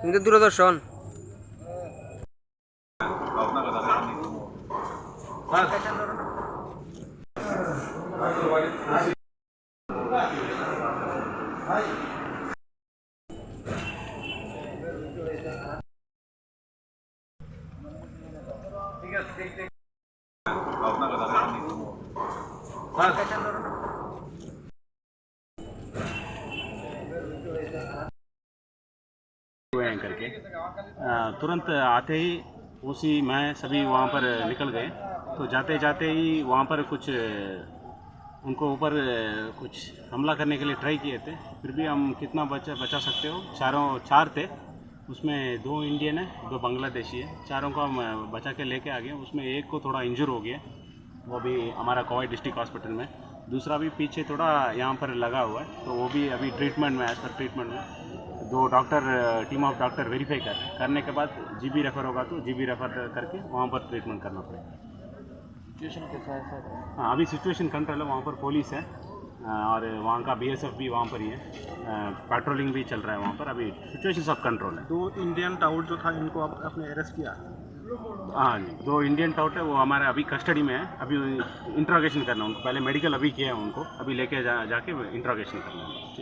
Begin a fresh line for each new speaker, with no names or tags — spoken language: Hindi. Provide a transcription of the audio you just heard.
কিন্তু দূরদর্শন
हुए हैं करके तुरंत आते ही उसी मैं सभी वहाँ पर निकल गए। तो जाते जाते ही वहाँ पर कुछ उनको ऊपर कुछ हमला करने के लिए ट्राई किए थे। फिर भी हम कितना बचा सकते हो, चार थे, उसमें 2 इंडियन है, 2 बांग्लादेशी है। चारों को हम बचा के लेके आ गए। उसमें एक को थोड़ा इंजर हो गया, वो भी हमारा कोवाई डिस्ट्रिक्ट हॉस्पिटल में। दूसरा भी पीछे थोड़ा यहाँ पर लगा हुआ है, तो वो भी अभी ट्रीटमेंट में, एज पर ट्रीटमेंट में। 2 doctor, team of doctor verify करने के बाद जीबी रेफ़र होगा तो जीबी रेफ़र करके वहाँ पर ट्रीटमेंट करना पड़ेगा।
सिचुएशन कैसा है सर?
हाँ, अभी सिचुएशन कंट्रोल है। वहाँ पर पुलिस है और वहाँ का बीएसएफ भी वहाँ पर ही है। पेट्रोलिंग भी चल रहा है वहाँ पर। अभी सिचुएशन सब कंट्रोल है।
2 इंडियन टाउट जो था, इनको आप आपने अरेस्ट किया?
हाँ जी, 2 इंडियन टाउट है, वो हमारे अभी कस्टडी में है। अभी इंट्रोगेशन करना है उनको, पहले मेडिकल अभी किया है उनको, अभी लेके जाके इंट्रोगेशन करना है।